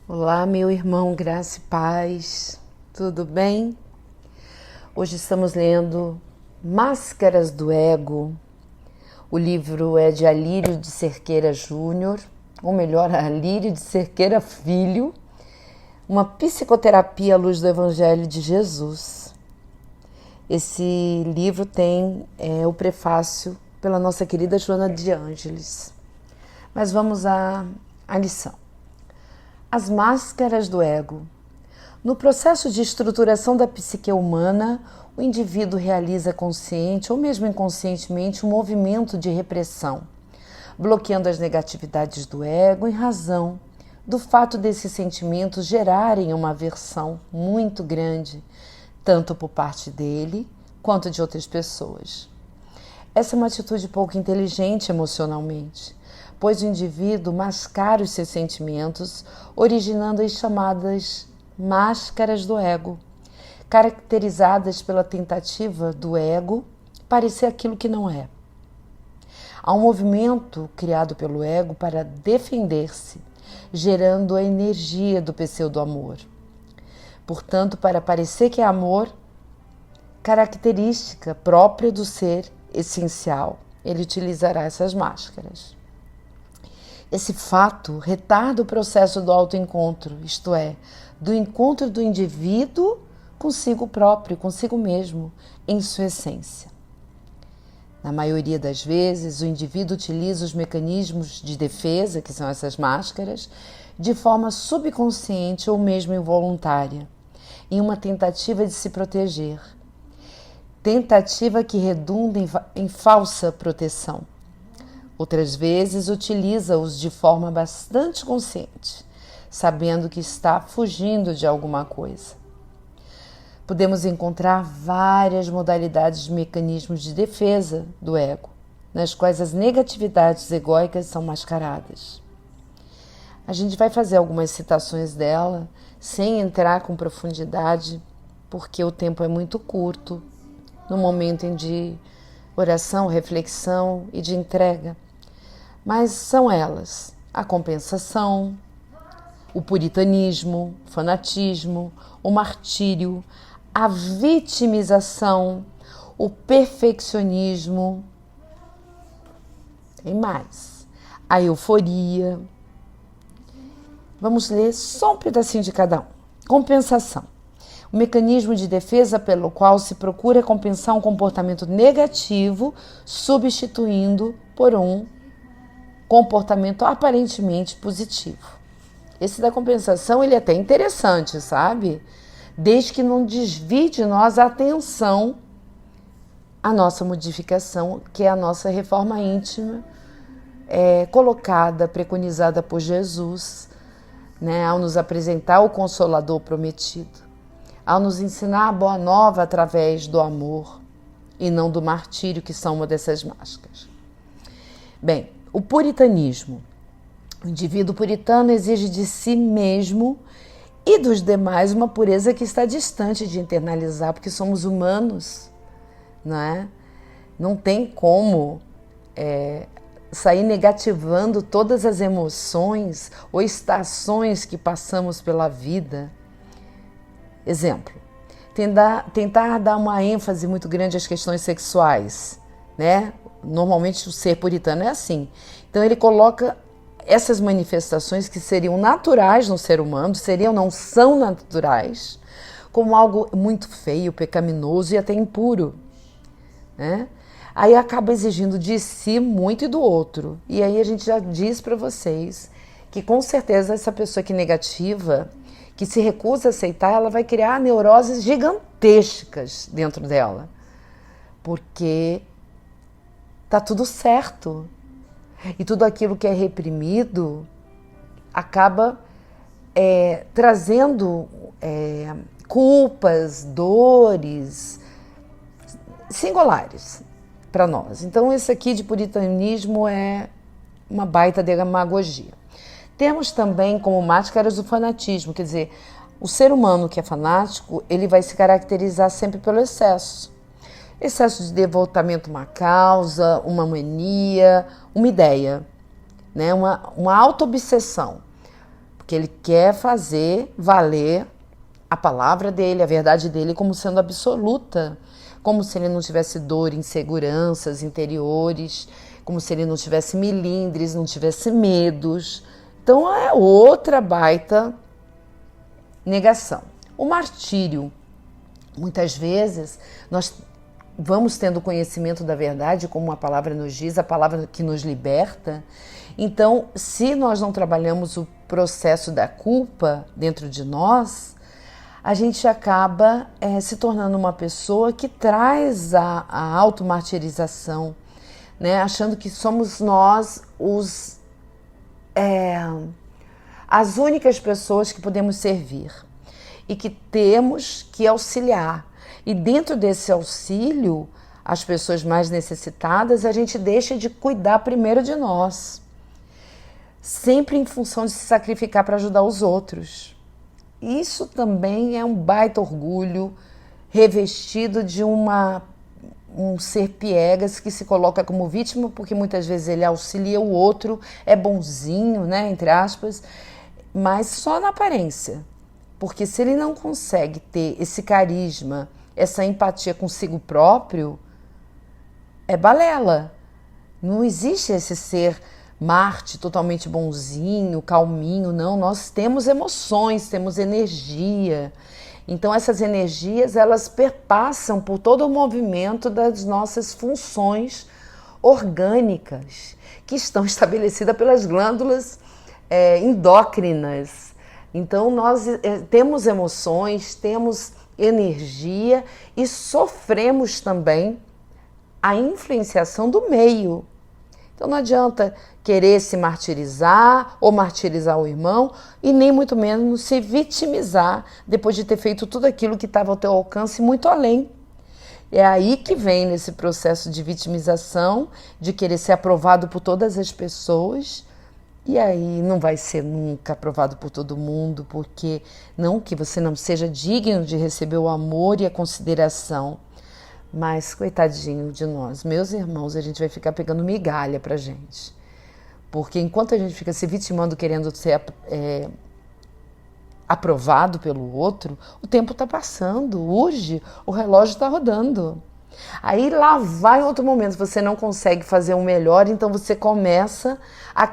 Olá, meu irmão, graça e paz, tudo bem? Hoje estamos lendo Máscaras do Ego. O livro é de Alírio de Cerqueira Júnior, ou melhor, Alírio de Cerqueira Filho, uma psicoterapia à luz do Evangelho de Jesus. Esse livro tem o prefácio pela nossa querida Joana de Ângeles. Mas vamos à lição. As máscaras do ego. No processo de estruturação da psique humana, o indivíduo realiza consciente ou mesmo inconscientemente um movimento de repressão, bloqueando as negatividades do ego em razão do fato desses sentimentos gerarem uma aversão muito grande, tanto por parte dele quanto de outras pessoas. Essa é uma atitude pouco inteligente emocionalmente, pois o indivíduo mascara os seus sentimentos, originando as chamadas máscaras do ego, caracterizadas pela tentativa do ego parecer aquilo que não é. Há um movimento criado pelo ego para defender-se, gerando a energia do pseudo-amor. Portanto, para parecer que é amor, característica própria do ser essencial, ele utilizará essas máscaras. Esse fato retarda o processo do autoencontro, isto é, do encontro do indivíduo consigo próprio, consigo mesmo, em sua essência. Na maioria das vezes, o indivíduo utiliza os mecanismos de defesa, que são essas máscaras, de forma subconsciente ou mesmo involuntária, em uma tentativa de se proteger. Tentativa que redunda em falsa proteção. Outras vezes utiliza-os de forma bastante consciente, sabendo que está fugindo de alguma coisa. Podemos encontrar várias modalidades de mecanismos de defesa do ego, nas quais as negatividades egóicas são mascaradas. A gente vai fazer algumas citações dela, sem entrar com profundidade, porque o tempo é muito curto, no momento de oração, reflexão e de entrega. Mas são elas: a compensação, o puritanismo, o fanatismo, o martírio, a vitimização, o perfeccionismo, tem mais, a euforia. Vamos ler só um pedacinho de cada um. Compensação. O mecanismo de defesa pelo qual se procura compensar um comportamento negativo, substituindo por um comportamento aparentemente positivo. Esse da compensação, ele é até interessante, sabe? Desde que não desvie de nós a atenção à nossa modificação, que é a nossa reforma íntima, colocada, preconizada por Jesus, né, ao nos apresentar o Consolador prometido, ao nos ensinar a boa nova através do amor e não do martírio, que são uma dessas máscaras. Bem, o puritanismo. O indivíduo puritano exige de si mesmo e dos demais uma pureza que está distante de internalizar, porque somos humanos, não é? Não tem como sair negativando todas as emoções ou estações que passamos pela vida. Exemplo, tentar dar uma ênfase muito grande às questões sexuais, né? Normalmente o ser puritano é assim. Então ele coloca essas manifestações que seriam naturais no ser humano, não são naturais, como algo muito feio, pecaminoso e até impuro, né? Aí acaba exigindo de si muito e do outro. E aí a gente já diz para vocês que com certeza essa pessoa que é negativa, que se recusa a aceitar, ela vai criar neuroses gigantescas dentro dela, porque tá tudo certo. E tudo aquilo que é reprimido acaba trazendo culpas, dores singulares para nós. Então, esse aqui de puritanismo é uma baita demagogia. Temos também como máscaras o fanatismo, quer dizer, o ser humano que é fanático, ele vai se caracterizar sempre pelo excesso. Excesso de devotamento a uma causa, uma mania, uma ideia, né? Uma auto-obsessão. porque ele quer fazer valer a palavra dele, a verdade dele como sendo absoluta, como se ele não tivesse dor, inseguranças interiores, como se ele não tivesse melindres, não tivesse medos. Então é outra baita negação. O martírio, muitas vezes nós vamos tendo conhecimento da verdade, como a palavra nos diz, a palavra que nos liberta. Então, se nós não trabalhamos o processo da culpa dentro de nós, a gente acaba se tornando uma pessoa que traz a automartirização, né? Achando que somos nós as únicas pessoas que podemos servir e que temos que auxiliar. E dentro desse auxílio, as pessoas mais necessitadas, a gente deixa de cuidar primeiro de nós, sempre em função de se sacrificar para ajudar os outros. Isso também é um baita orgulho revestido de um ser piegas que se coloca como vítima, porque muitas vezes ele auxilia o outro, é bonzinho, né, entre aspas, mas só na aparência. Porque se ele não consegue ter esse carisma, essa empatia consigo próprio, é balela. Não existe esse ser Marte totalmente bonzinho, calminho, não. Nós temos emoções, temos energia. Então essas energias, elas perpassam por todo o movimento das nossas funções orgânicas, que estão estabelecidas pelas glândulas endócrinas. Então nós temos emoções, temos energia e sofremos também a influenciação do meio. Então não adianta querer se martirizar ou martirizar o irmão e nem muito menos se vitimizar depois de ter feito tudo aquilo que estava ao teu alcance muito além. É aí que vem nesse processo de vitimização, de querer ser aprovado por todas as pessoas. E aí não vai ser nunca aprovado por todo mundo, porque não que você não seja digno de receber o amor e a consideração, mas coitadinho de nós, meus irmãos, a gente vai ficar pegando migalha pra gente. Porque enquanto a gente fica se vitimando querendo ser aprovado pelo outro, o tempo está passando, urge, o relógio está rodando. Aí lá vai outro momento, você não consegue fazer o melhor, então você começa a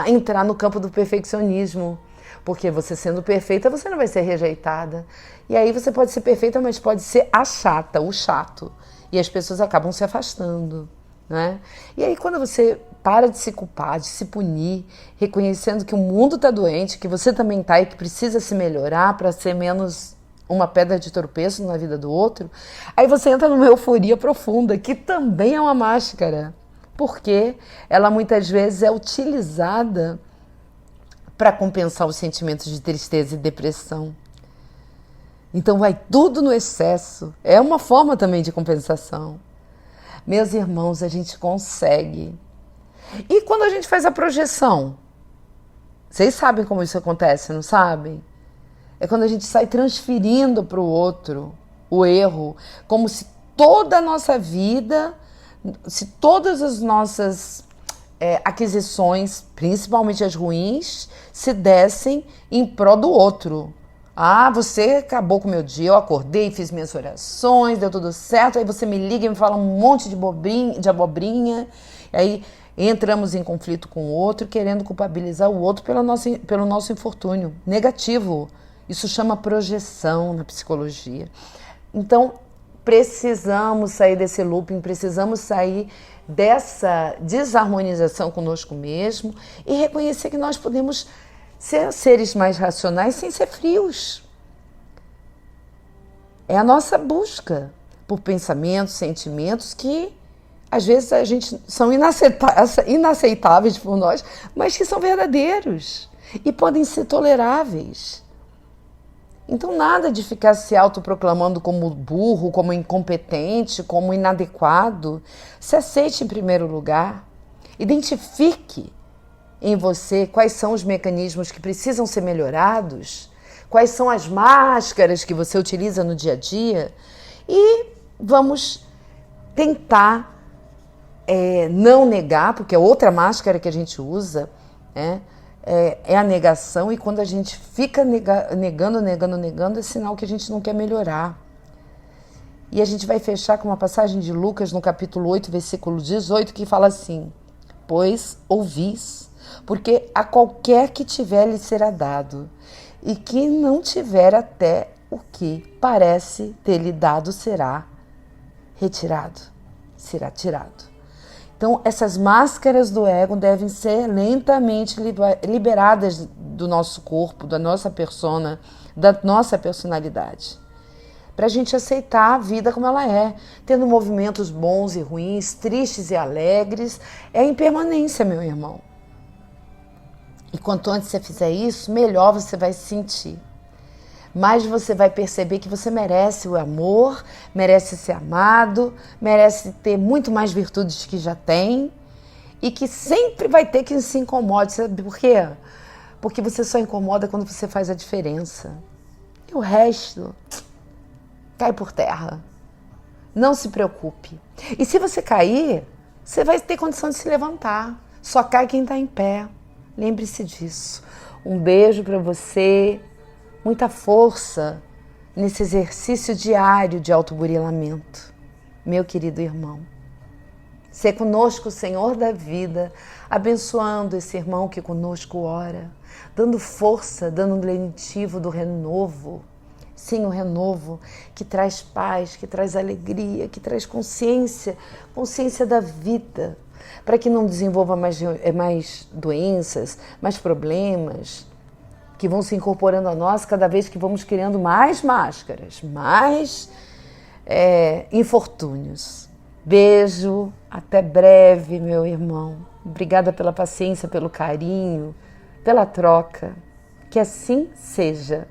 entrar no campo do perfeccionismo. Porque você sendo perfeita, você não vai ser rejeitada. E aí você pode ser perfeita, mas pode ser a chata, o chato. E as pessoas acabam se afastando, né? E aí quando você para de se culpar, de se punir, reconhecendo que o mundo está doente, que você também está e que precisa se melhorar para ser menos uma pedra de tropeço na vida do outro, aí você entra numa euforia profunda, que também é uma máscara, porque ela muitas vezes é utilizada para compensar os sentimentos de tristeza e depressão. Então vai tudo no excesso, é uma forma também de compensação. Meus irmãos, a gente consegue. E quando a gente faz a projeção? Vocês sabem como isso acontece, não sabem? É quando a gente sai transferindo para o outro o erro, como se toda a nossa vida, se todas as nossas aquisições, principalmente as ruins, se dessem em prol do outro. Ah, você acabou com o meu dia, eu acordei, fiz minhas orações, deu tudo certo, aí você me liga e me fala um monte de abobrinha, e aí entramos em conflito com o outro, querendo culpabilizar o outro pelo nosso infortúnio negativo. Isso chama projeção na psicologia. Então, precisamos sair desse looping, precisamos sair dessa desarmonização conosco mesmo e reconhecer que nós podemos ser seres mais racionais sem ser frios. É a nossa busca por pensamentos, sentimentos que às vezes são inaceitáveis por nós, mas que são verdadeiros e podem ser toleráveis. Então nada de ficar se autoproclamando como burro, como incompetente, como inadequado. Se aceite em primeiro lugar. Identifique em você quais são os mecanismos que precisam ser melhorados, quais são as máscaras que você utiliza no dia a dia e vamos tentar não negar, porque é outra máscara que a gente usa, né? é a negação, e quando a gente fica negando, é sinal que a gente não quer melhorar. E a gente vai fechar com uma passagem de Lucas, no capítulo 8, versículo 18, que fala assim: pois ouvis, porque a qualquer que tiver lhe será dado, e que não tiver, até o que parece ter-lhe dado será retirado, será tirado. Então, essas máscaras do ego devem ser lentamente liberadas do nosso corpo, da nossa persona, da nossa personalidade, para a gente aceitar a vida como ela é, tendo movimentos bons e ruins, tristes e alegres. É a impermanência, meu irmão. E quanto antes você fizer isso, melhor você vai se sentir. Mais você vai perceber que você merece o amor, merece ser amado, merece ter muito mais virtudes que já tem, e que sempre vai ter que se incomode. Sabe por quê? Porque você só incomoda quando você faz a diferença. E o resto cai por terra. Não se preocupe. E se você cair, você vai ter condição de se levantar. Só cai quem está em pé. Lembre-se disso. Um beijo para você. Muita força nesse exercício diário de autoburilamento. Meu querido irmão. Ser conosco o Senhor da vida, abençoando esse irmão que conosco ora, dando força, dando um lenitivo do renovo. Sim, o renovo que traz paz, que traz alegria, que traz consciência da vida, para que não desenvolva mais doenças, mais problemas, que vão se incorporando a nós cada vez que vamos criando mais máscaras, mais infortúnios. Beijo, até breve, meu irmão. Obrigada pela paciência, pelo carinho, pela troca. Que assim seja.